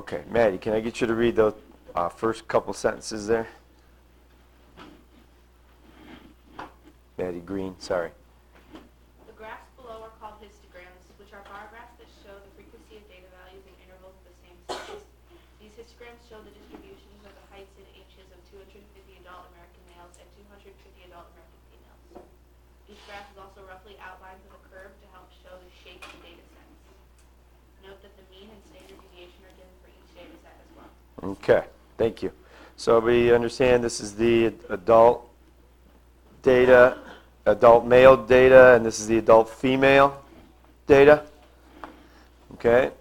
Okay, Maddie, can I get you to read the first couple sentences there? Maddie Green, sorry. The graphs below are called histograms, which are bar graphs that show the frequency of data values in intervals of the same size. These histograms show the distributions of the heights in inches of 250 adult American males and 250 adult American females. Each graph is also roughly outlined with a curve to help show the shape of the data sets. Note that the mean and standard deviation are given for each data set as well. Okay, thank you. So we understand this is the adult data, adult male data, and this is the adult female data. Okay?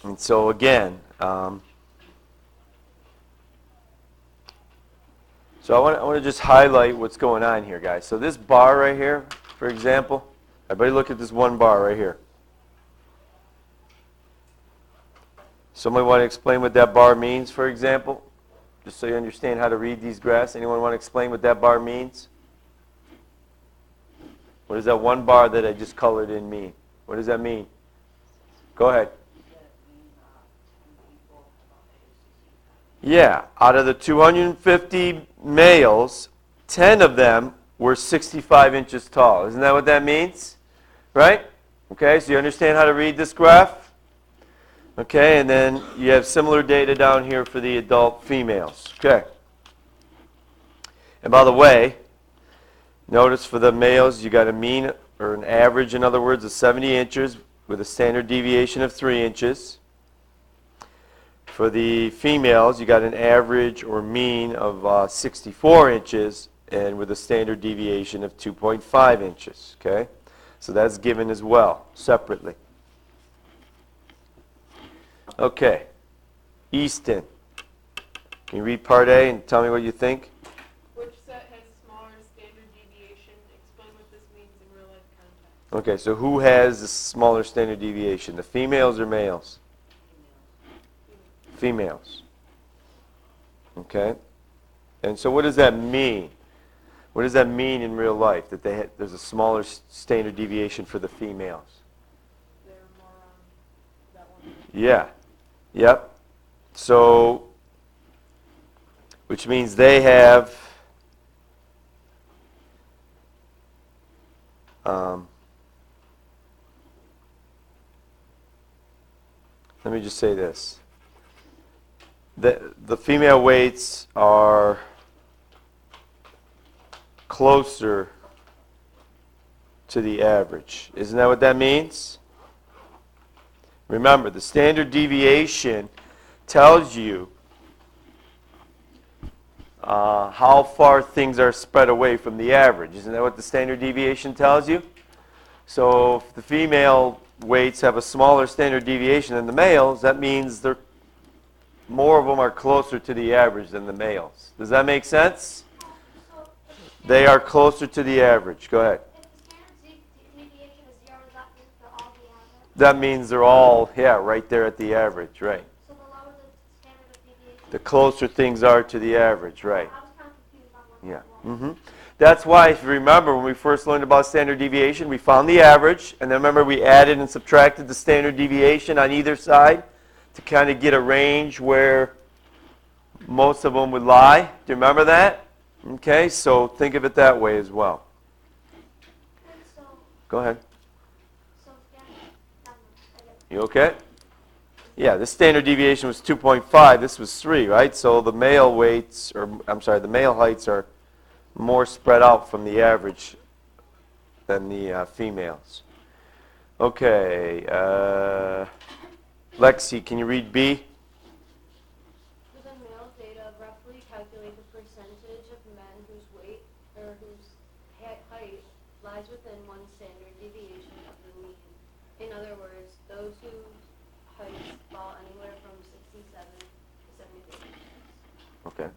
And so again, so I want to just highlight what's going on here, guys. So this bar right here, for example, everybody look at this one bar right here. Somebody want to explain what that bar means, for example? Just so you understand how to read these graphs. Anyone want to explain what that bar means? What does that one bar that I just colored in mean? What does that mean? Go ahead. Yeah, out of the 250 males, 10 of them were 65 inches tall. Isn't that what that means? Right? Okay, so you understand how to read this graph? Okay, and then you have similar data down here for the adult females. Okay. And by the way, notice for the males, you got a mean, or an average, in other words, of 70 inches with a standard deviation of 3 inches. For the females, you got an average or mean of 64 inches and with a standard deviation of 2.5 inches. Okay? So that's given as well, separately. Okay, Easton, can you read part A and tell me what you think? Which set has smaller standard deviation? Explain what this means in real life context. Okay, so who has the smaller standard deviation, the females or males? Females. Okay, and so what does that mean? What does that mean in real life, that there's a smaller standard deviation for the females? They're more on that one. Yeah. Yep. So, which means they have let me just say this. The female weights are closer to the average. Isn't that what that means? Remember, the standard deviation tells you how far things are spread away from the average. Isn't that what the standard deviation tells you? So if the female weights have a smaller standard deviation than the males, that means more of them are closer to the average than the males. Does that make sense? They are closer to the average. Go ahead. That means they're all, right there at the average, right. So the lower the standard of deviation, The closer things are to the average, right. I was kind of confused on what Yeah. That's why, if you remember, when we first learned about standard deviation, we found the average, and then remember we added and subtracted the standard deviation on either side to kind of get a range where most of them would lie. Do you remember that? Okay, so think of it that way as well. So, Go ahead. so again, You okay? Yeah, this standard deviation was 2.5. This was 3, right? So the male weights, the male heights are more spread out from the average than the females. Okay, Lexi, can you read B? For the male data, roughly calculate the percentage of men whose weight or whose height lies within one standard deviation of the mean. In other words, those whose heights fall anywhere from 67 to 74 inches. Okay.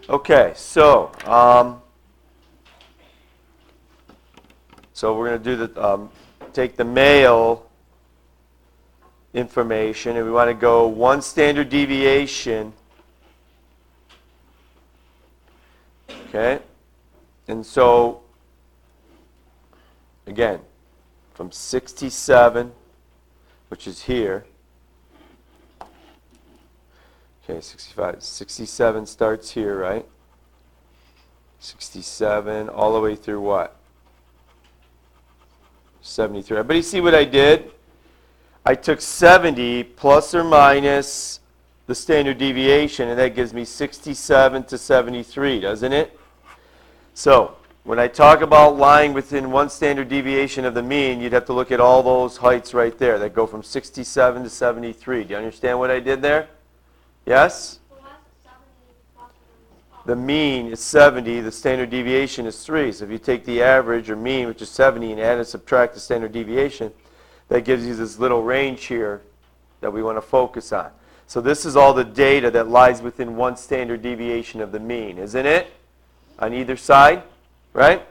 Okay, so we're going to do take the male information, and we want to go one standard deviation. Okay, and so again, from 67, which is here. Okay, 65. 67 starts here, right? 67 all the way through what? 73. Everybody see what I did? I took 70 plus or minus the standard deviation, and that gives me 67 to 73, doesn't it? So, when I talk about lying within one standard deviation of the mean, you'd have to look at all those heights right there that go from 67 to 73. Do you understand what I did there? Yes? So why is it 70 plus or minus The mean is 70, the standard deviation is 3. So if you take the average or mean, which is 70, and add and subtract the standard deviation, that gives you this little range here that we want to focus on. So this is all the data that lies within one standard deviation of the mean, isn't it? On either side, right?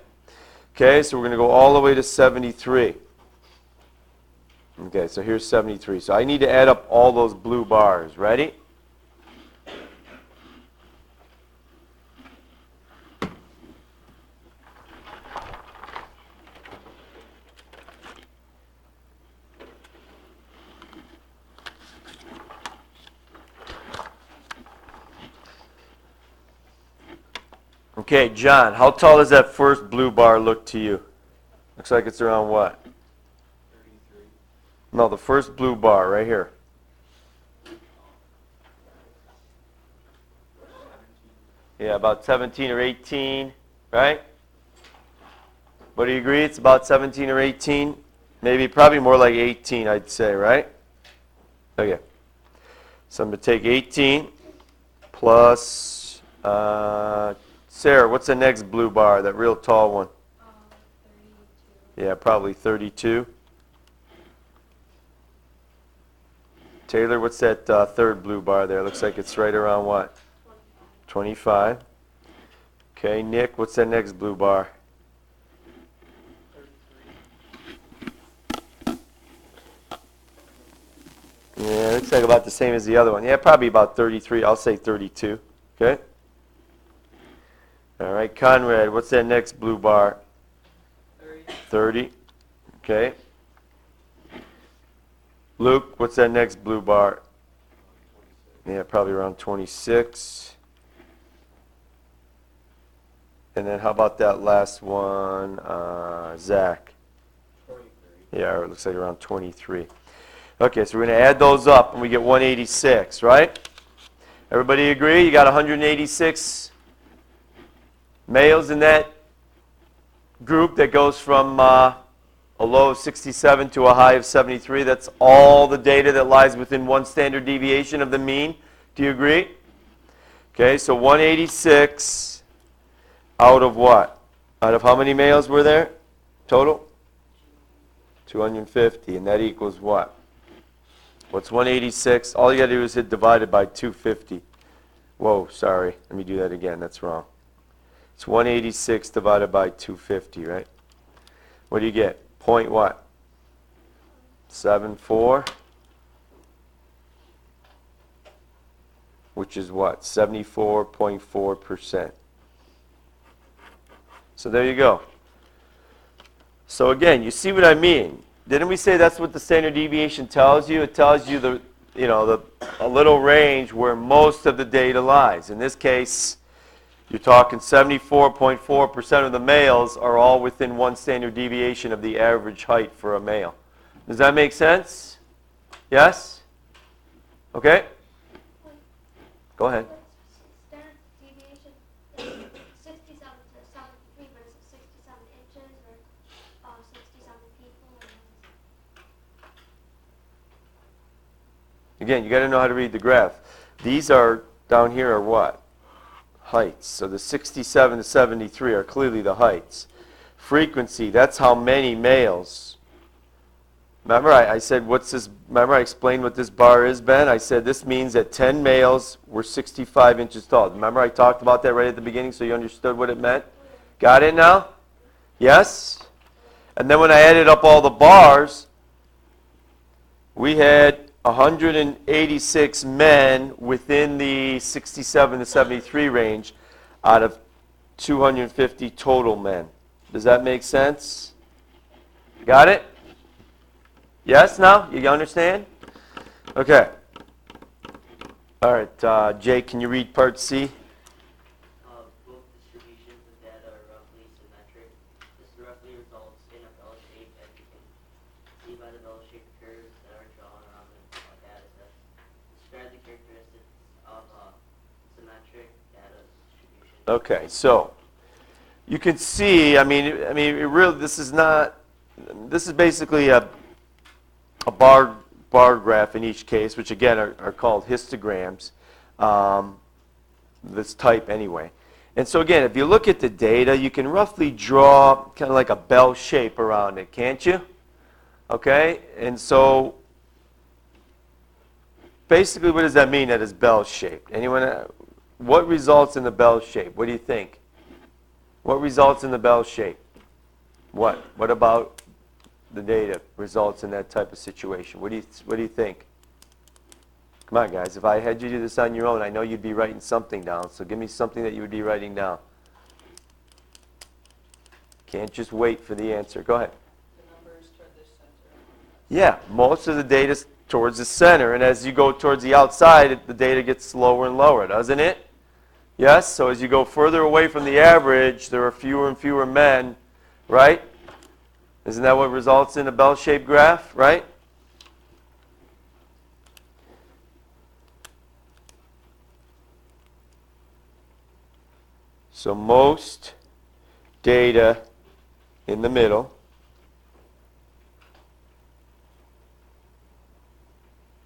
Okay, so we're going to go all the way to 73. Okay, so here's 73. So I need to add up all those blue bars. Ready? Okay, John, how tall does that first blue bar look to you? Looks like it's around what? 33. No, the first blue bar right here. 17. Yeah, about 17 or 18, right? But do you agree it's about 17 or 18? Maybe, probably more like 18, I'd say, right? Okay. So I'm going to take 18 plus, Sarah, what's the next blue bar, that real tall one? 32. Yeah, probably 32. Taylor, what's that third blue bar there? Looks like it's right around what? 25. Okay, Nick, what's that next blue bar? 33. Yeah, looks like about the same as the other one. Yeah, probably about 33. I'll say 32. Okay? All right, Conrad, what's that next blue bar? 30. 30. Okay. Luke, what's that next blue bar? 26. Yeah, probably around 26. And then how about that last one, Zach? 23. Yeah, it looks like around 23. Okay, so we're going to add those up, and we get 186, right? Everybody agree? You got 186 males in that group that goes from a low of 67 to a high of 73. That's all the data that lies within one standard deviation of the mean. Do you agree? Okay, so 186 out of what? Out of how many males were there total? 250, and that equals what? What's 186? All you got to do is hit divided by 250. Whoa, sorry. Let me do that again. That's wrong. It's 186 divided by 250, right? What do you get? Point what? 74. Which is what? 74.4%. So there you go. So again, you see what I mean? Didn't we say that's what the standard deviation tells you? It tells you a little range where most of the data lies. In this case, you're talking 74.4% of the males are all within one standard deviation of the average height for a male. Does that make sense? Yes? Okay? Go ahead. standard deviation is 67 to 73, but is it 67 inches or 67 people? Again, you got to know how to read the graph. These are, down here are what? Heights. So the 67 to 73 are clearly the heights. Frequency, that's how many males. Remember I said what's this, remember I explained what this bar is, Ben? I said this means that 10 males were 65 inches tall. Remember I talked about that right at the beginning so you understood what it meant? Got it now? Yes? And then when I added up all the bars, we had 186 men within the 67 to 73 range out of 250 total men. Does that make sense? Got it? Yes, now? You understand? Okay. All right, Jake, can you read part C? Both distributions of data are roughly symmetric. This directly results in a bell shape, as you can see by the bell-shaped curves that are drawn on the data sets. Describe the characteristics of symmetric data distribution. Okay, so you can see, I mean, it really, this is basically a bar graph in each case, which again are called histograms, this type anyway. And so again, if you look at the data, you can roughly draw kind of like a bell shape around it, can't you? Okay, and so basically what does that mean that it's bell shaped? Anyone, what results in the bell shape? What do you think? What results in the bell shape? What? What about the data results in that type of situation? What do you think? Come on, guys. If I had you do this on your own, I know you'd be writing something down. So give me something that you would be writing down. Can't just wait for the answer. Go ahead. The numbers toward the center. Yeah, most of the data's towards the center, and as you go towards the outside, the data gets lower and lower, doesn't it? Yes? So as you go further away from the average, there are fewer and fewer men, right? Isn't that what results in a bell-shaped graph, right? So most data in the middle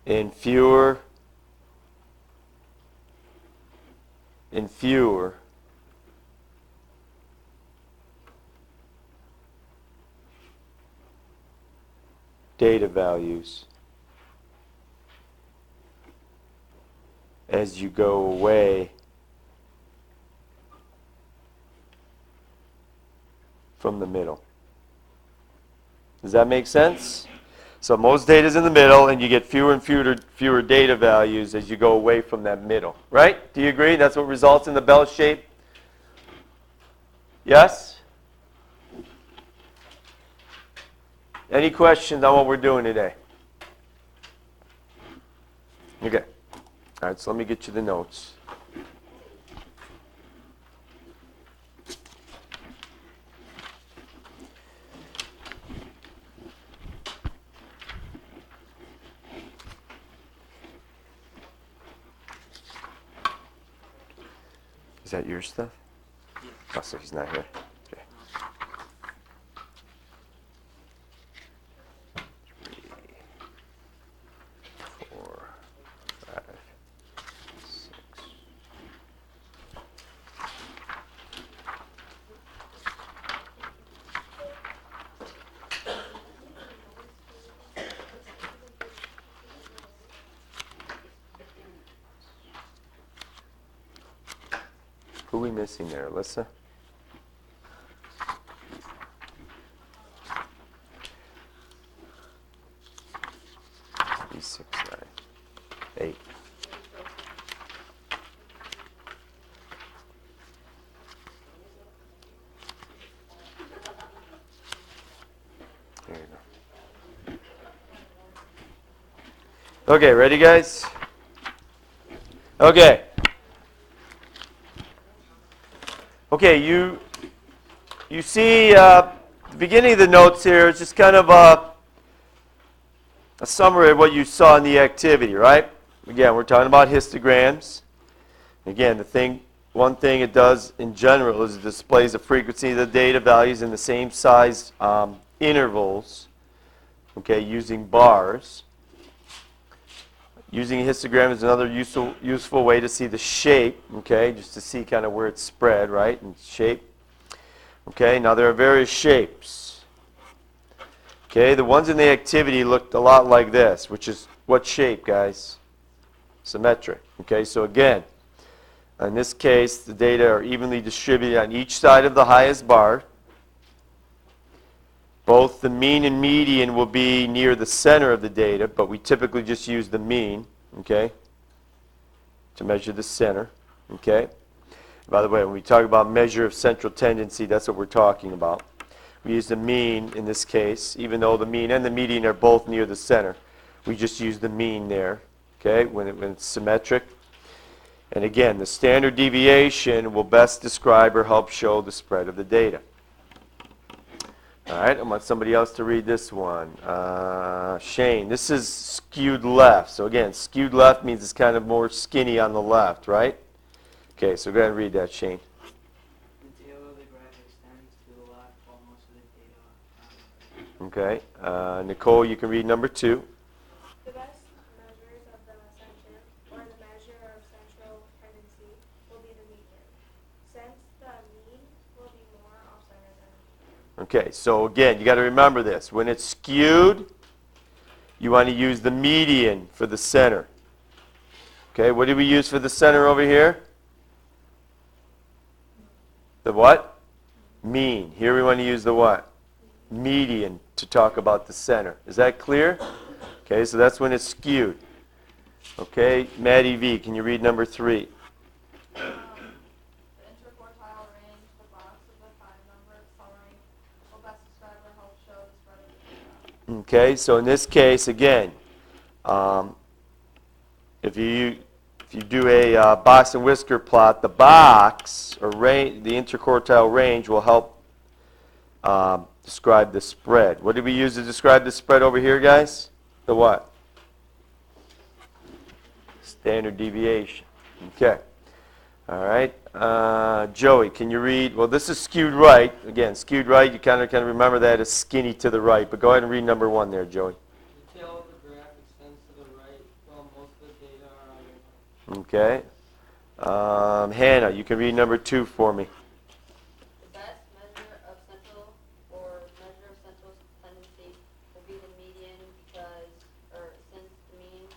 and fewer data values as you go away from the middle. Does that make sense? So most data is in the middle, and you get fewer and fewer data values as you go away from that middle. Right? Do you agree? That's what results in the bell shape? Yes? Any questions on what we're doing today? Okay. All right, so let me get you the notes. Is that your stuff? Yes. Oh, so he's not here. Okay. 3, 4, 5, 6. Who are we missing there, Alyssa? E6, 9, 8. There you go. Okay, ready, guys? Okay. Okay, you see the beginning of the notes here is just kind of a summary of what you saw in the activity, right? Again, we're talking about histograms. Again, one thing it does in general is it displays the frequency of the data values in the same size intervals, okay, using bars. Using a histogram is another useful way to see the shape, okay, just to see kind of where it's spread, right, and shape. Okay, now there are various shapes. Okay, the ones in the activity looked a lot like this, which is what shape, guys? Symmetric. Okay, so again, in this case, the data are evenly distributed on each side of the highest bar. Both the mean and median will be near the center of the data, but we typically just use the mean, okay, to measure the center, okay? By the way, when we talk about measure of central tendency, that's what we're talking about. We use the mean in this case, even though the mean and the median are both near the center. We just use the mean there, okay, when it's symmetric. And again, the standard deviation will best describe or help show the spread of the data. All right, I want somebody else to read this one. Shane, this is skewed left. So again, skewed left means it's kind of more skinny on the left, right? Okay, so go ahead and read that, Shane. The tail of the graph extends to the left while most of the data are on the right. Okay, Nicole, you can read number 2. The best measures of the center, or the measure of central tendency, will be the median, since the mean will be more off-center than Okay, so again, you got to remember this. When it's skewed, you want to use the median for the center. Okay, what did we use for the center over here? The what? Mean. Here we want to use the what? Median to talk about the center. Is that clear? Okay, so that's when it's skewed. Okay, Maddie V, can you read number 3? The interquartile range, the box of the 5-number summary, will best describe or help show the spread of the data. Okay, so in this case, again, if you do a box and whisker plot, the box, or range, the interquartile range, will help describe the spread. What did we use to describe the spread over here, guys? The what? Standard deviation. Okay. All right. Joey, can you read? Well, this is skewed right. Again, skewed right, you kind of remember that as skinny to the right. But go ahead and read number 1 there, Joey. The tail of the graph extends to the right while most of the data are on the left. Okay. Hannah, you can read number 2 for me. The best measure of central or measure of central tendency will be the median since the mean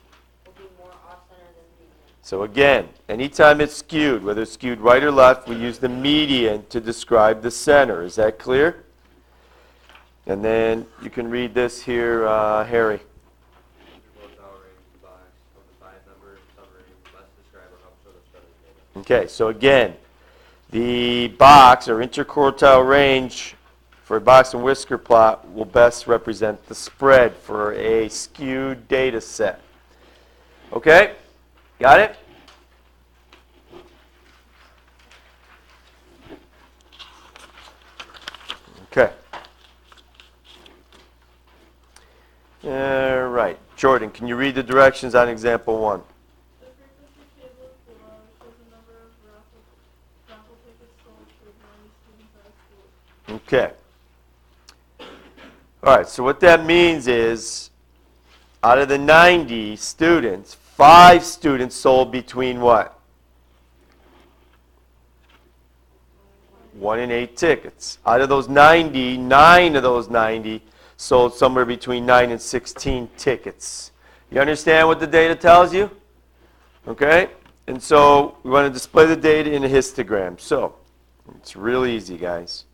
will be more off-center than the median. So again, anytime it's skewed, whether it's skewed right or left, we use the median to describe the center. Is that clear? And then you can read this here, Harry. Interquartile range box of the 5-number summary, best describe or help show the spread of the data. Okay, so again, the box or interquartile range for a box and whisker plot will best represent the spread for a skewed data set. Okay, got it? Okay. All right. Jordan, can you read the directions on example 1? The frequency table below shows the number of raffle tickets sold to 90 students at a school. Okay. All right, so what that means is, out of the 90 students, 5 students sold between what? 1 and 8 tickets. Out of those 90, 9 of those 90 sold somewhere between 9 and 16 tickets. You understand what the data tells you? Okay? And so we want to display the data in a histogram. So it's real easy, guys.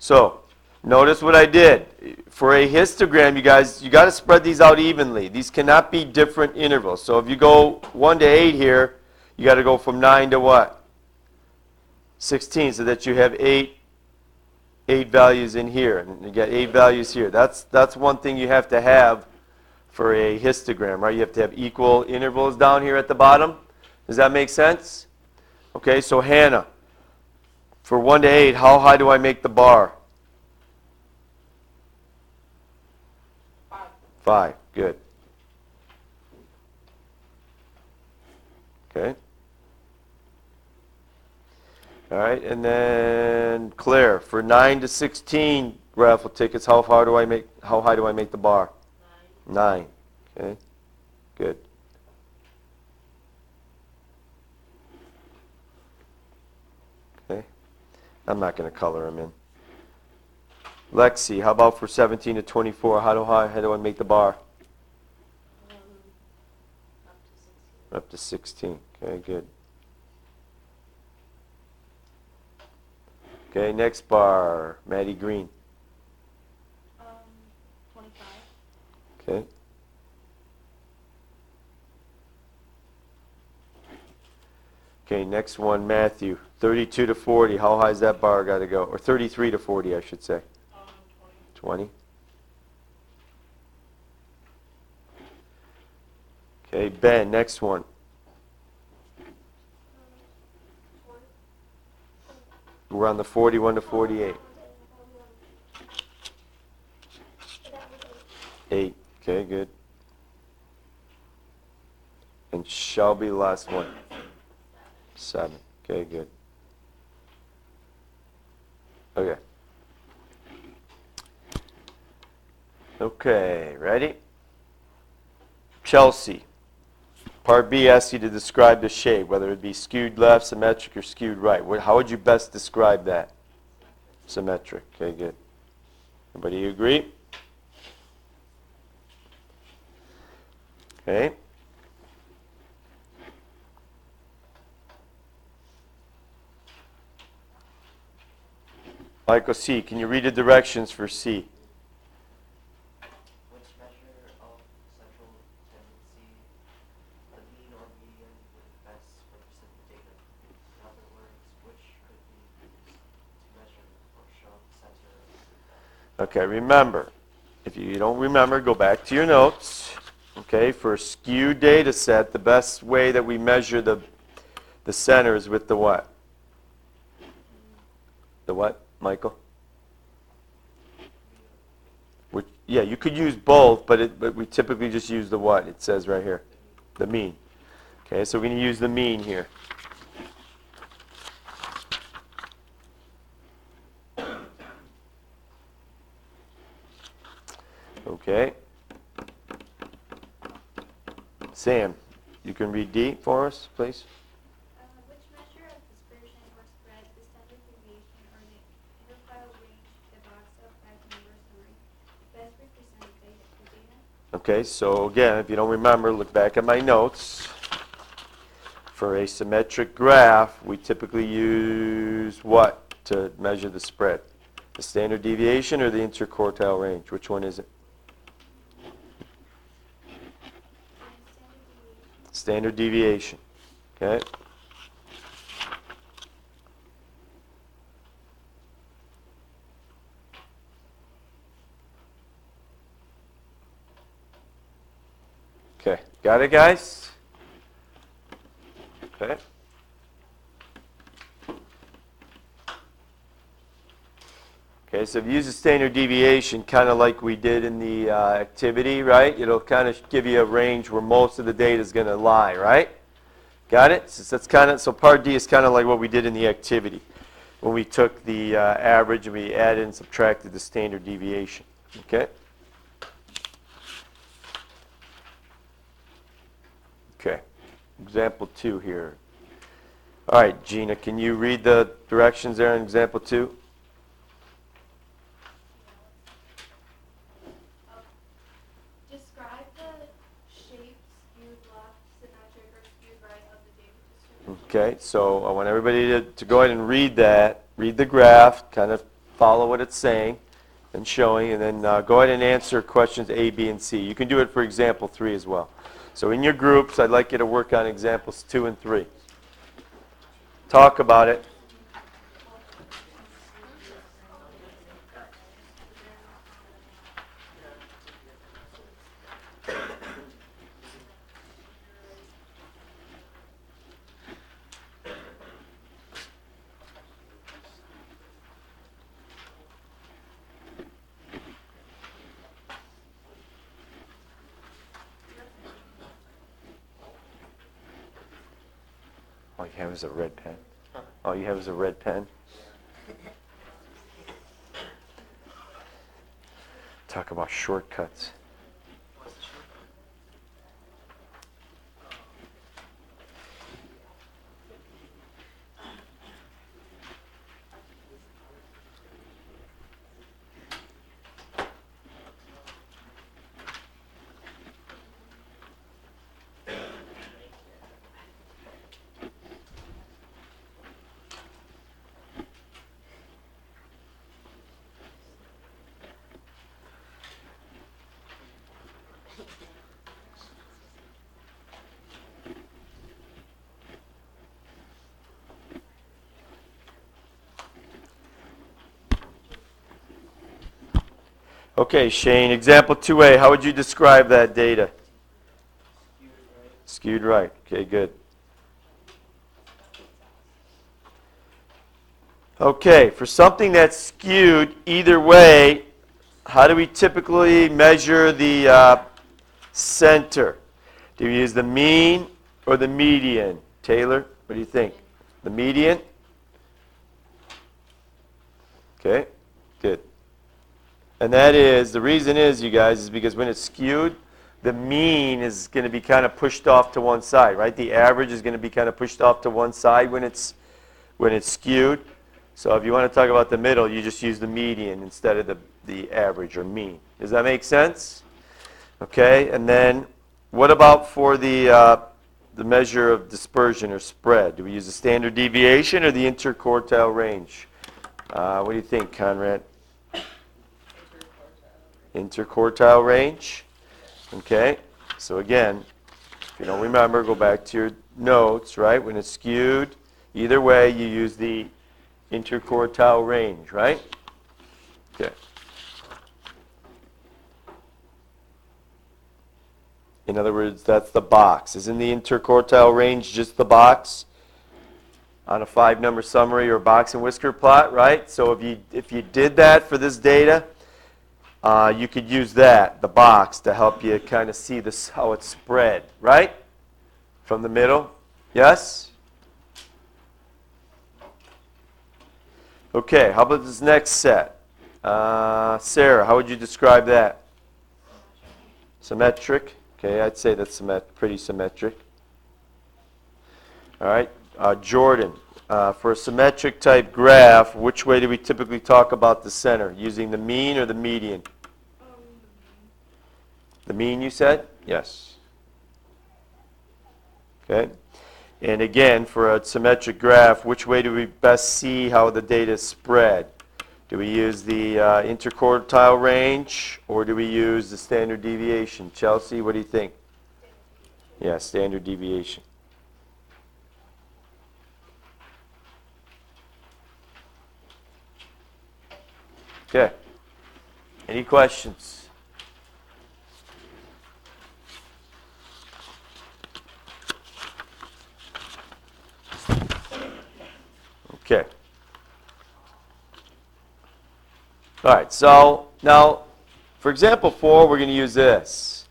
So notice what I did. For a histogram, you guys, you got to spread these out evenly. These cannot be different intervals. So if you go 1 to 8 here, you got to go from 9 to what? 16, so that you have 8 values in here, and you got 8 values here. That's one thing you have to have for a histogram, right? You have to have equal intervals down here at the bottom. Does that make sense? Okay, so Hannah, for 1 to 8, how high do I make the bar? 5. Good. Okay. All right, and then Claire, for 9 to 16 raffle tickets, how high do I make the bar? 9. Okay. Good. Okay. I'm not going to color them in. Lexi, how about for 17 to 24? How do I make the bar? Up to 16. Okay, good. Okay, next bar, Maddie Green. 25. Okay. Okay, next one, Matthew. 32 to 40, how high is that bar got to go? Or 33 to 40, I should say. 20. 20. Okay, Ben, next one. We're on the 41 to 48. 8. Okay, good. And shall be the last one. 7. Okay, good. Okay. Okay, ready? Chelsea. Part B asks you to describe the shape, whether it be skewed left, symmetric, or skewed right. How would you best describe that? Symmetric. Okay, good. Everybody agree? Okay. Michael C., can you read the directions for C? Which measure of central tendency, the mean or median would best represent the data? In other words, which could be used to measure or show the center of the data? Okay, remember, if you don't remember, go back to your notes. Okay, for a skewed data set, the best way that we measure the center is with the what? The what, Michael? Yeah, you could use both, but we typically just use the what? It says right here, the mean. Okay, so we're going to use the mean here. Okay. Sam, you can read D for us, please. Which measure of dispersion or spread, the standard deviation, or the interquartile range, the box of 5 number summary, best represents the data? Okay, so again, if you don't remember, look back at my notes. For a symmetric graph, we typically use what to measure the spread? The standard deviation or the interquartile range? Which one is it? Standard deviation. Okay. Okay, got it, guys? Okay. Okay, so if you use the standard deviation, kind of like we did in the activity, right? It'll kind of give you a range where most of the data is going to lie, right? Got it? So part D is kind of like what we did in the activity, when we took the average and we added and subtracted the standard deviation. Okay? Okay. Example 2 here. All right, Gina, can you read the directions there in example 2? Describe the shape, skewed left, symmetric, or skewed right of the data distribution. Okay, so I want everybody to go ahead and read that, read the graph, kind of follow what it's saying and showing, and then go ahead and answer questions A, B, and C. You can do it for example 3 as well. So in your groups, I'd like you to work on examples 2 and 3. Talk about it. All you have is a red pen. All you have is a red pen. Talk about shortcuts. Okay, Shane, example 2A, how would you describe that data? Skewed right. Okay, good. Okay, for something that's skewed either way, how do we typically measure the center? Do we use the mean or the median? Taylor, what do you think? The median? Okay, good. And that is, the reason is, you guys, is because when it's skewed, the mean is going to be kind of pushed off to one side, right? The average is going to be kind of pushed off to one side when it's skewed. So if you want to talk about the middle, you just use the median instead of the average or mean. Does that make sense? Okay, and then what about for the measure of dispersion or spread? Do we use the standard deviation or the interquartile range? What do you think, Conrad? Interquartile range. Okay, so again, if you don't remember, go back to your notes, right? When it's skewed, either way, you use the interquartile range, right? Okay. In other words, that's the box. Isn't the interquartile range just the box on a 5-number summary or box and whisker plot, right? So if you did that for this data, you could use that, the box, to help you kind of see this how it's spread, right? From the middle. Yes? Okay, how about this next set? Sarah, how would you describe that? Symmetric. Okay, I'd say that's pretty symmetric. All right, Jordan, for a symmetric type graph, which way do we typically talk about the center? Using the mean or the median? The mean, you said? Yes. Okay. And again, for a symmetric graph, which way do we best see how the data is spread? Do we use the interquartile range, or do we use the standard deviation? Chelsea, what do you think? Yeah, standard deviation. Okay. Any questions? Okay. All right, so now, for example 4, we're going to use this.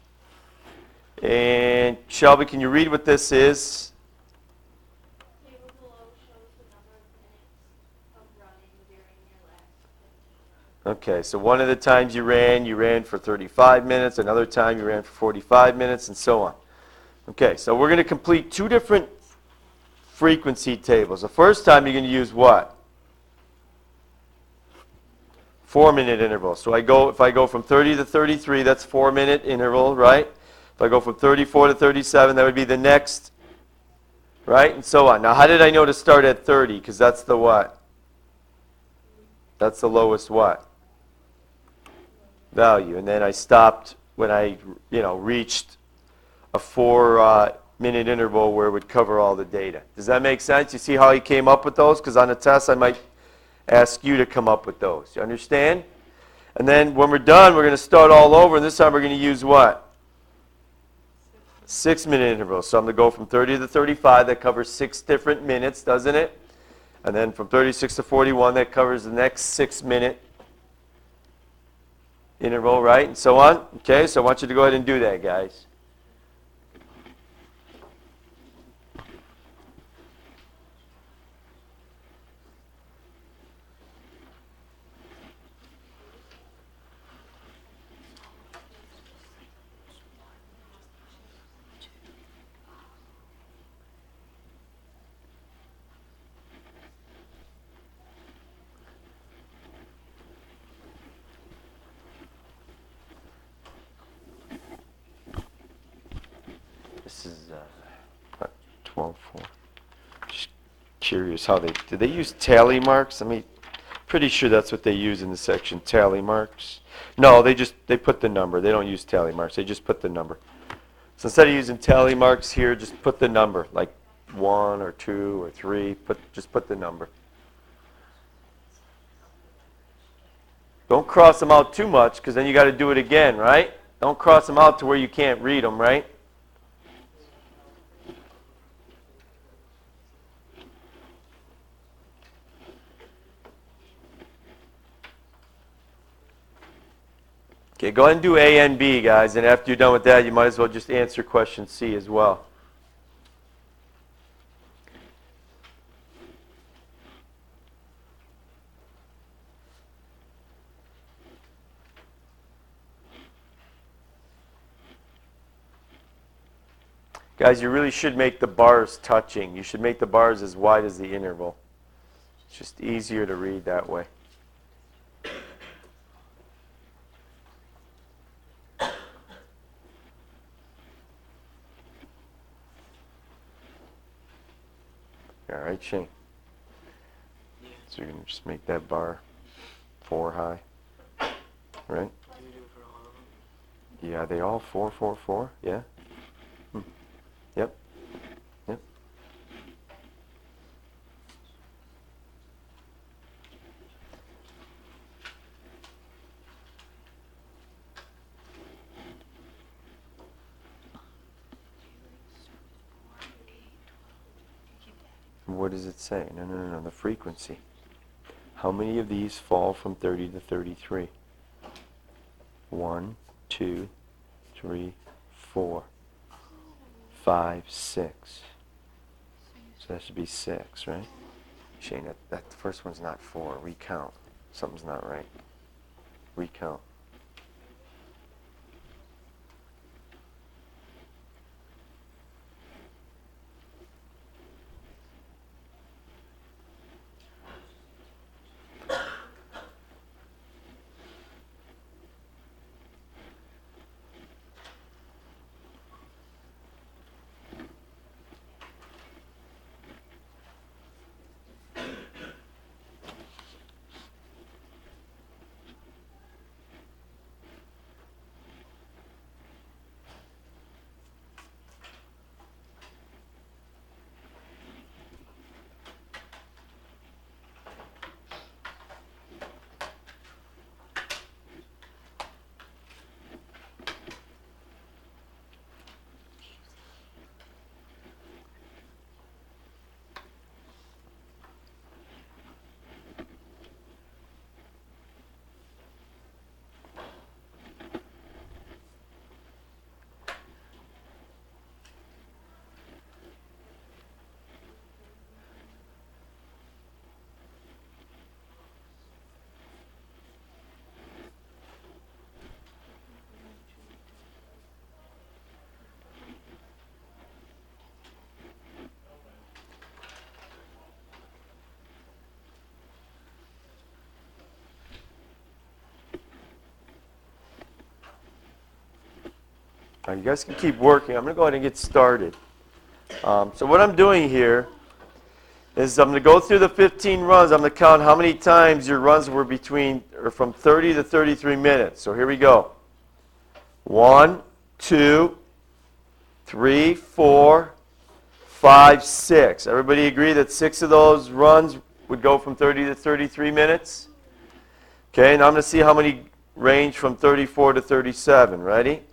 And Shelby, can you read what this is? The table below shows the number of minutes of running during your last 15 runs. Okay, so one of the times you ran for 35 minutes. Another time you ran for 45 minutes, and so on. Okay, so we're going to complete 2 different frequency tables. The first time you're going to use what? 4-minute interval. So if I go from 30 to 33, that's 4-minute interval, right? If I go from 34 to 37, that would be the next, right? And so on. Now, how did I know to start at 30? Because that's the what? That's the lowest what? Value. And then I stopped when I, reached a 4-minute interval where it would cover all the data. Does that make sense? You see how he came up with those? Because on a test, I might ask you to come up with those. You understand? And then when we're done, we're going to start all over, and this time we're going to use what? 6-minute intervals. So I'm going to go from 30 to 35. That covers 6 different minutes, doesn't it? And then from 36 to 41, that covers the next 6-minute interval, right? And so on. Okay, so I want you to go ahead and do that, guys. This is 12.4. Just curious how do they use tally marks? I mean, pretty sure that's what they use in the section, tally marks. No, they put the number. They don't use tally marks. They just put the number. So instead of using tally marks here, just put the number, like 1 or 2 or 3. Just put the number. Don't cross them out too much, because then you got to do it again, right? Don't cross them out to where you can't read them, right? Okay, go ahead and do A and B, guys, and after you're done with that, you might as well just answer question C as well. Guys, you really should make the bars touching. You should make the bars as wide as the interval. It's just easier to read that way. All right, Shane. So you're going to just make that bar 4 high, right? Yeah, they all 4, 4, 4? Yeah? Yep. Yep. What does it say? No, the frequency. How many of these fall from 30 to 33? 1, 2, 3, 4, 5, 6. So that should be 6, right? Shane, that first one's not 4. Recount. Something's not right. Recount. Now you guys can keep working. I'm going to go ahead and get started. So what I'm doing here is I'm going to go through the 15 runs. I'm going to count how many times your runs were from 30 to 33 minutes. So here we go. 1, 2, 3, 4, 5, 6. Everybody agree that 6 of those runs would go from 30 to 33 minutes? Okay, now I'm going to see how many range from 34 to 37. Ready?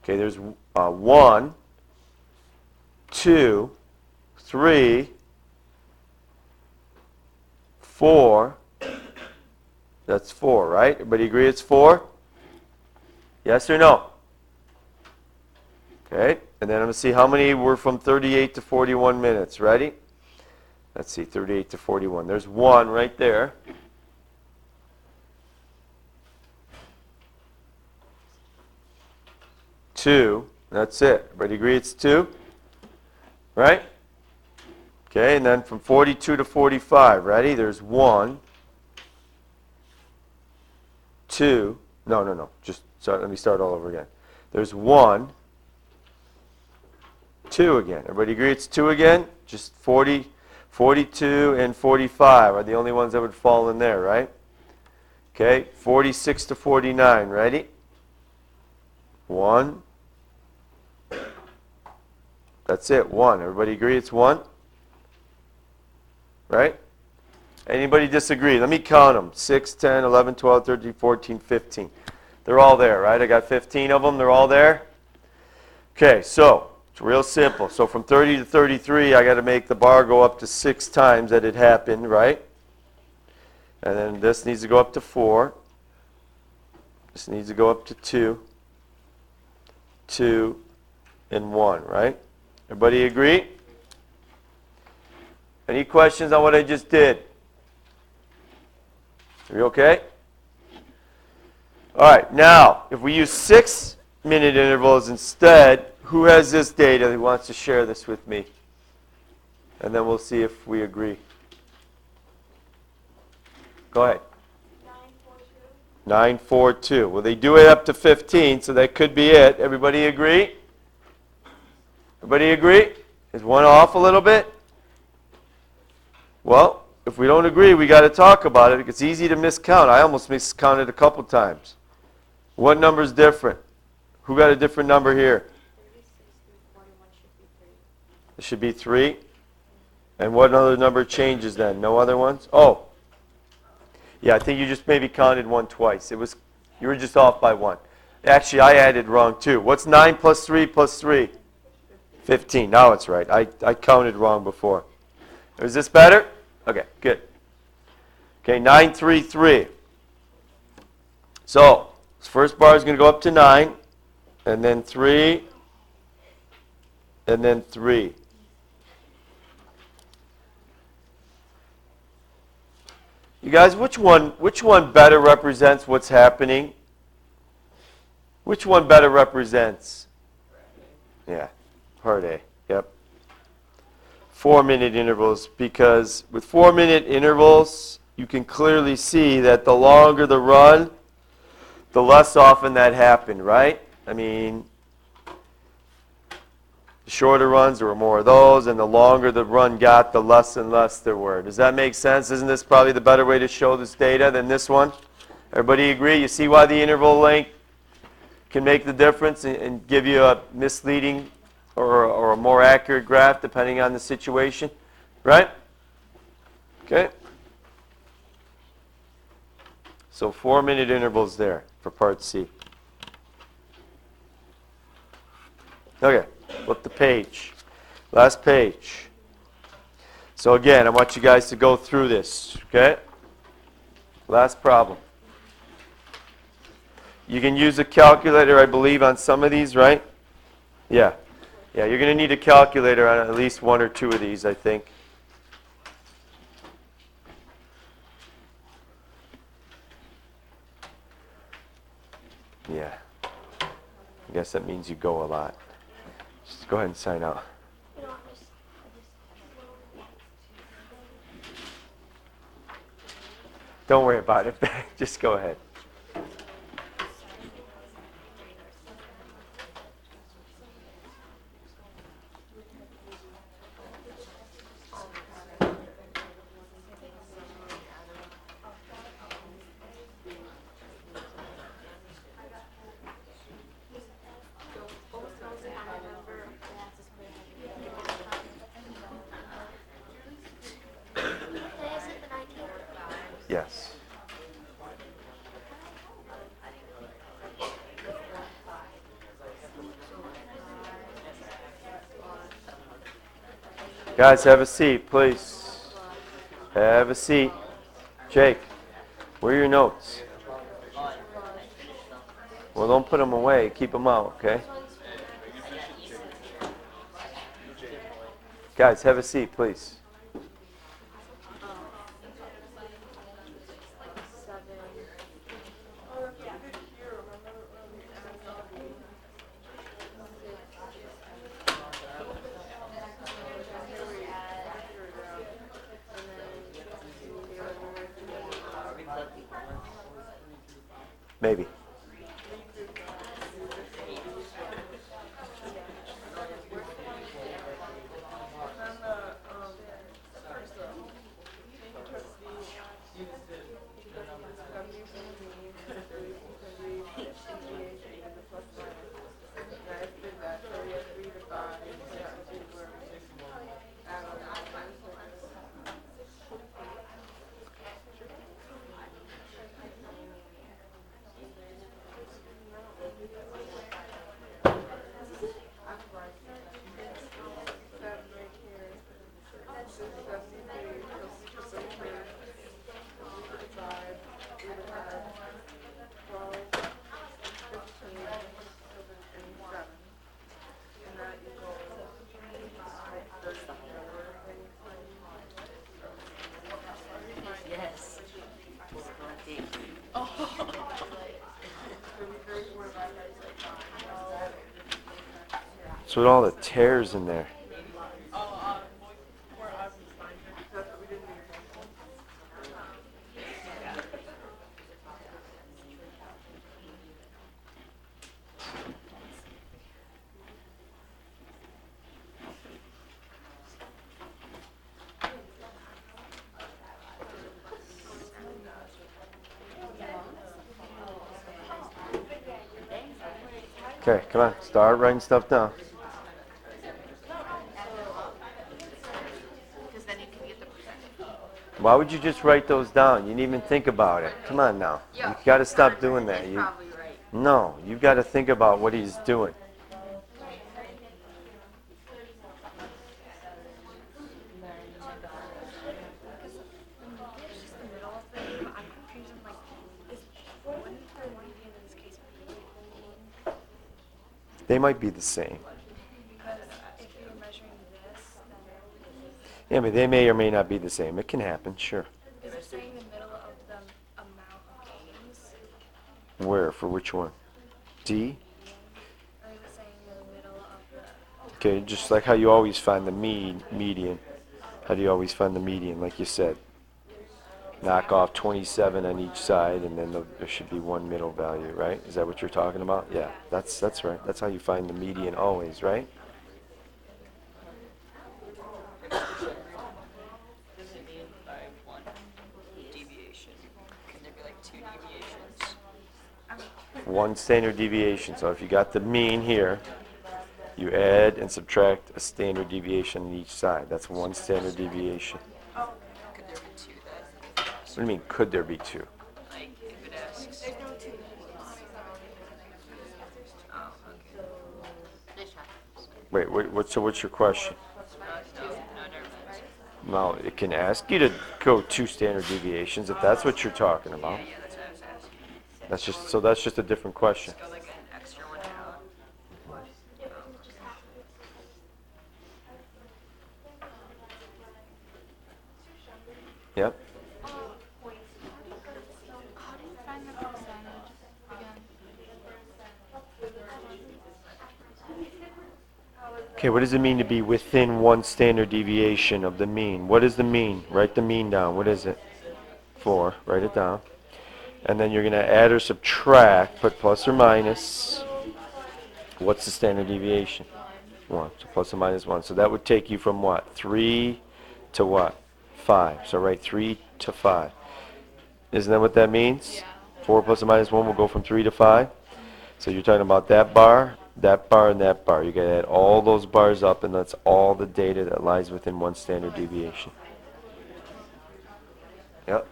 Okay, there's 1, 2, 3, 4. That's 4, right? Everybody agree it's 4? Yes or no? Okay, and then I'm going to see how many were from 38 to 41 minutes. Ready? Let's see, 38 to 41. There's 1 right there. 2. That's it. Everybody agree it's 2? Right? Okay, and then from 42 to 45. Ready? There's 1, 2. No. Just let me start all over again. There's 1, 2 again. Everybody agree it's 2 again? Just 40, 42, and 45 are the only ones that would fall in there, right? Okay, 46 to 49. Ready? 1. That's it, 1. Everybody agree it's 1? Right? Anybody disagree? Let me count them. 6, 10, 11, 12, 13, 14, 15. They're all there, right? I got 15 of them. They're all there? Okay, so it's real simple. So from 30 to 33, I got to make the bar go up to 6 times that it happened, right? And then this needs to go up to 4. This needs to go up to 2, 2, and 1, right? Everybody agree? Any questions on what I just did? Are you okay? All right, now, if we use 6-minute intervals instead, who has this data who wants to share this with me? And then we'll see if we agree. Go ahead. 942. Well, they do it up to 15, so that could be it. Everybody agree? Everybody agree? Is one off a little bit? Well, if we don't agree, we got to talk about it. It's easy to miscount. I almost miscounted a couple times. What number's different? Who got a different number here? 36 through 41 should be 3. It should be 3. And what other number changes then? No other ones? Oh. Yeah, I think you just maybe counted one twice. You were just off by 1. Actually, I added wrong too. What's 9 plus 3 plus 3? 15. Now it's right. I counted wrong before. Is this better? Okay, good. Okay, 933. So, this first bar is going to go up to 9, and then 3, and then 3. You guys, which one better represents what's happening? Which one better represents? Yeah, part A. Yep. 4-minute intervals, because with 4-minute intervals, you can clearly see that the longer the run, the less often that happened, right? I mean, the shorter runs, there were more of those, and the longer the run got, the less and less there were. Does that make sense? Isn't this probably the better way to show this data than this one? Everybody agree? You see why the interval length can make the difference and give you a misleading or a more accurate graph depending on the situation, right? Okay. So 4-minute intervals there for part C. Okay, flip the page. Last page. So again, I want you guys to go through this, okay? Last problem. You can use a calculator, I believe, on some of these, right? Yeah. Yeah, you're going to need a calculator on at least 1 or 2 of these, I think. Yeah. I guess that means you go a lot. Just go ahead and sign out. Don't worry about it. Just go ahead. Yes. Guys, have a seat, please. Have a seat. Jake, where are your notes? Well, don't put them away. Keep them out, okay? Guys, have a seat, please. Maybe. What's with all the tears in there? Poor Alg1Section12. Okay, come on. Start writing stuff down. Because then you can get the percentage. Why would you just write those down? You didn't even think about it. Come on now. You got to stop doing that. He's You, probably right. no, you got to think about what he's doing. They might be the same. Yeah, but they may or may not be the same. It can happen, sure. Is it saying the middle of the amount of games? Where? For which one? D? Or is it saying the middle of the... Okay, just like how you always find the median. How do you always find the median? Like you said, knock off 27 on each side, and then there should be one middle value, right? Is that what you're talking about? Yeah, that's right. That's how you find the median always, right? One standard deviation. So if you got the mean here, you add and subtract a standard deviation on each side. That's one standard deviation. Could there be two then? What do you mean, could there be two? Like, if it asks. Oh, okay. So what's your question? No, never mind. Well, it can ask you to go two standard deviations if that's what you're talking about. Yeah, that's what I was asking. That's just a different question. Go like an extra one out. Yep. How do you find the percentage again? Okay, what does it mean to be within one standard deviation of the mean? What is the mean? Write the mean down. What is it? 4. Write it down. And then you're going to add or subtract, put plus or minus. What's the standard deviation? 1. So plus or minus 1. So that would take you from what? 3 to what? 5. So write 3 to 5. Isn't that what that means? 4 plus or minus 1 will go from 3 to 5. So you're talking about that bar, and that bar. You got to add all those bars up, and that's all the data that lies within one standard deviation. Yep.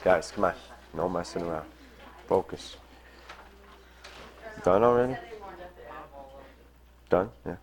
Guys, come on. No messing around. Focus. Done already? Done? Yeah.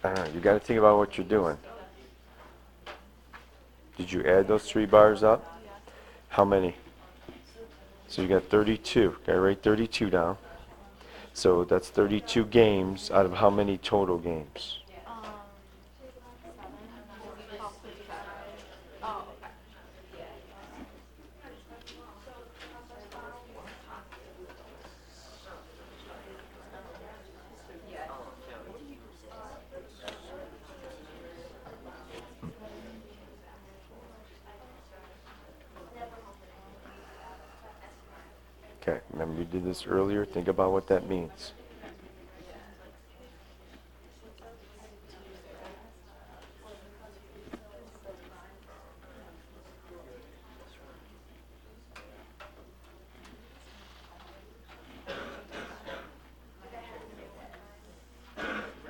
I don't know. You got to think about what you're doing. Did you add those 3 bars up? How many? So you got 32. Got to write 32 down. So that's 32 games out of how many total games? 7. Oh, okay. Okay, remember you did this earlier? Think about what that means.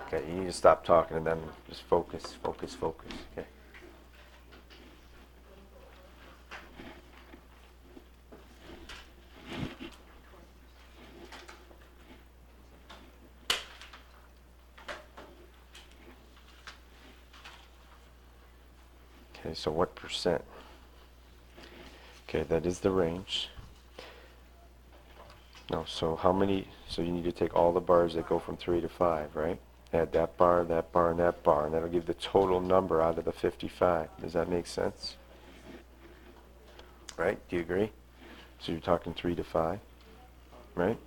Okay, you need to stop talking and then just focus. Okay. Okay, so what percent? Okay, that is the range. No, so how many, so you need to take all the bars that go from 3 to 5, right? Add that bar, and that bar, and that bar, and that'll give the total number out of the 55. Does that make sense? Right? Do you agree? So you're talking 3 to 5, right?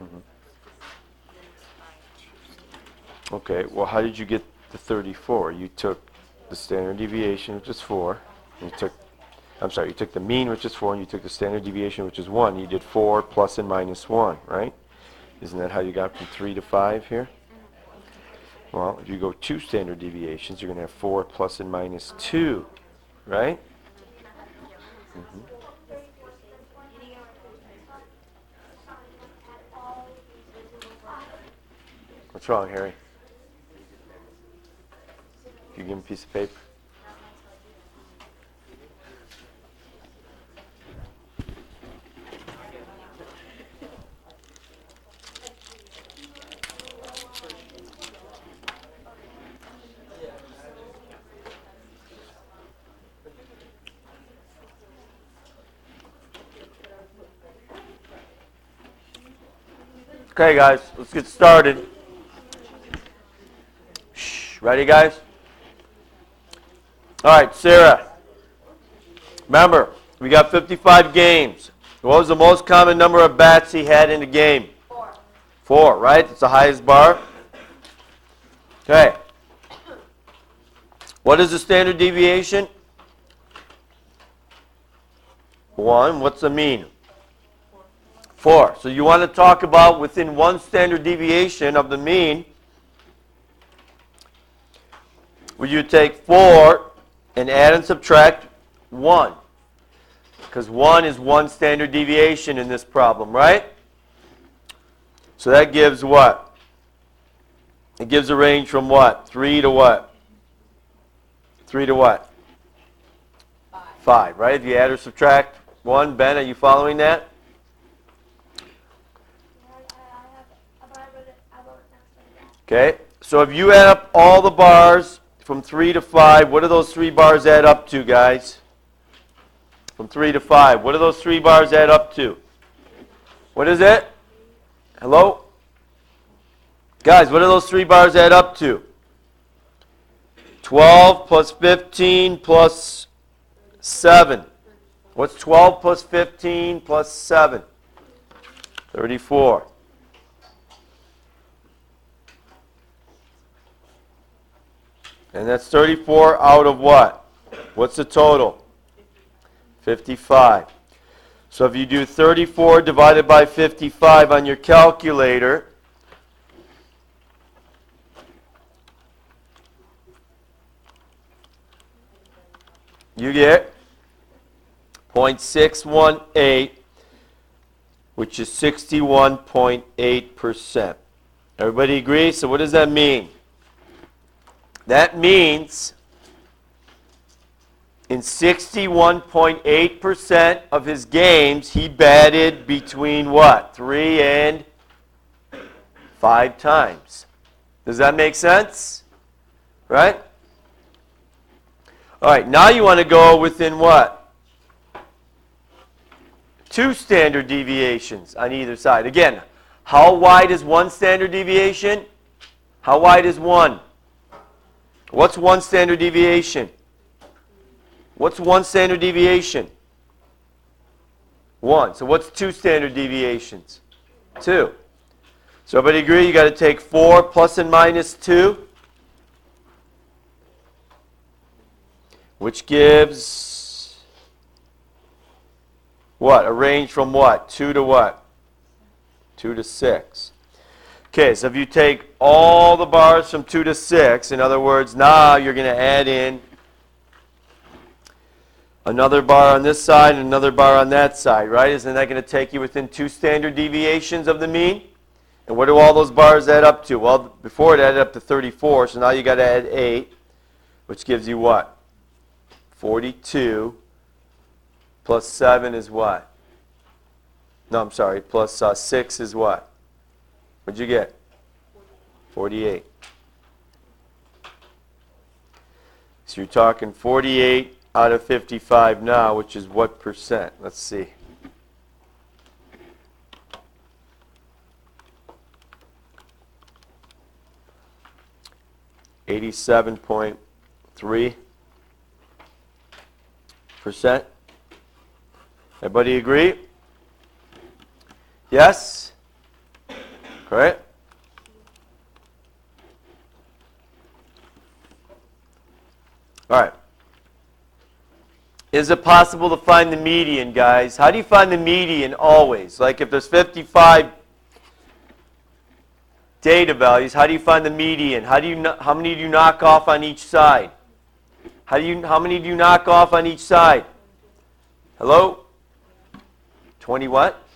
Mhm. Okay, well, how did you get the 34? You took the standard deviation, which is 4. And you took, I'm sorry, you took the mean, which is 4, and you took the standard deviation, which is 1. You did 4 plus and minus 1, right? Isn't that how you got from 3 to 5 here? Well, if you go 2 standard deviations, you're going to have 4 plus and minus 2, right? Mhm. What's wrong, Harry? You give him a piece of paper. Okay, guys, let's get started. Shh, ready, guys? All right, Sarah. Remember, we got 55 games. What was the most common number of bats he had in a game? 4. 4, right? It's the highest bar. Okay. What is the standard deviation? 1. What's the mean? 4. So you want to talk about within 1 standard deviation of the mean, where you take 4 and add and subtract 1. Because 1 is 1 standard deviation in this problem, right? So that gives what? It gives a range from what? 3 to what? 3 to what? 5, right? If you add or subtract 1, Ben, are you following that? Okay, so if you add up all the bars from 3 to 5, what do those 3 bars add up to, guys? From 3 to 5, what do those 3 bars add up to? What is it? Hello? Guys, what do those 3 bars add up to? 12 plus 15 plus 7. What's 12 plus 15 plus 7? 34. And that's 34 out of what? What's the total? 55. So if you do 34 divided by 55 on your calculator, you get 0.618, which is 61.8%. Everybody agree? So what does that mean? That means in 61.8% of his games, he batted between what? 3 and 5 times. Does that make sense? Right? All right, now you want to go within what? 2 standard deviations on either side. Again, how wide is 1 standard deviation? How wide is 1? What's 1 standard deviation? What's 1 standard deviation? 1. So what's 2 standard deviations? 2. So everybody agree you got to take 4 plus and minus 2? Which gives what? A range from what? 2 to what? 2 to 6. Okay, so if you take all the bars from 2 to 6, in other words, now you're going to add in another bar on this side and another bar on that side, right? Isn't that going to take you within 2 standard deviations of the mean? And what do all those bars add up to? Well, before it added up to 34, so now you got to add 8, which gives you what? 42 plus 7 is what? No, I'm sorry, plus 6 is what? What'd you get? 48. So you're talking 48 out of 55 now, which is what percent? Let's see. .3%. Everybody agree? Yes? Correct? All right. Is it possible to find the median, guys? How do you find the median always? Like if there's 55 data values, how do you find the median? How many do you knock off on each side? How many do you knock off on each side? Hello? 20 what?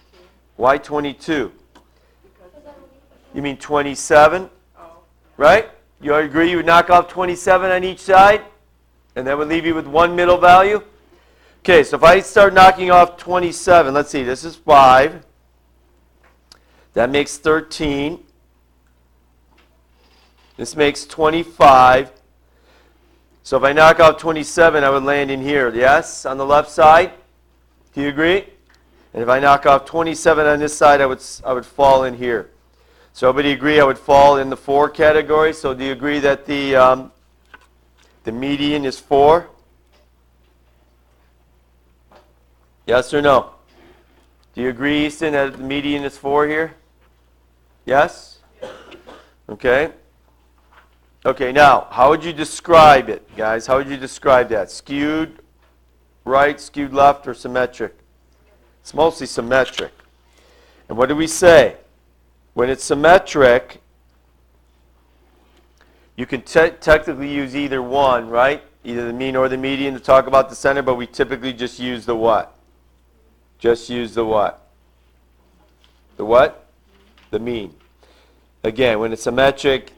Why 22? You mean 27? Right? You agree you would knock off 27 on each side? And that would leave you with one middle value? Okay, so if I start knocking off 27, let's see, this is 5. That makes 13. This makes 25. So if I knock off 27, I would land in here, yes? On the left side? Do you agree? And if I knock off 27 on this side, I would fall in here. So everybody agree I would fall in the 4 category? So do you agree that the median is 4? Yes or no? Do you agree, Easton, that the median is 4 here? Yes? Okay. Okay, now, how would you describe it, guys? How would you describe that? Skewed right, skewed left, or symmetric? It's mostly symmetric. And what do we say? When it's symmetric, you can technically use either one, right? Either the mean or the median to talk about the center, but we typically just use the what? Just use the what? The what? The mean. Again, when it's symmetric,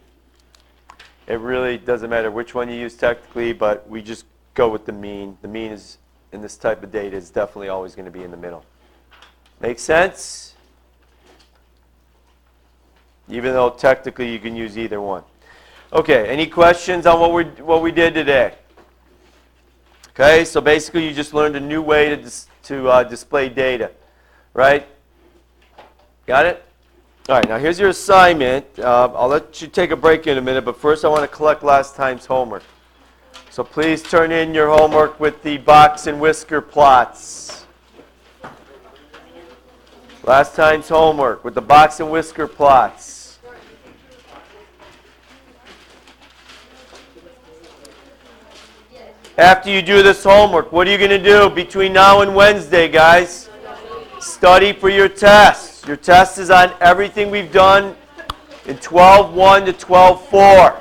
it really doesn't matter which one you use technically, but we just go with the mean. The mean is, in this type of data, is definitely always going to be in the middle. Make sense? Even though technically you can use either one. Okay, any questions on what we did today? Okay, so basically you just learned a new way to display data, right? Got it? All right, now here's your assignment. I'll let you take a break in a minute, but first I want to collect last time's homework. So please turn in your homework with the box and whisker plots. Last time's homework with the box and whisker plots. After you do this homework, what are you going to do between now and Wednesday, guys? Study for your test. Your test is on everything we've done in 12.1 to 12.4.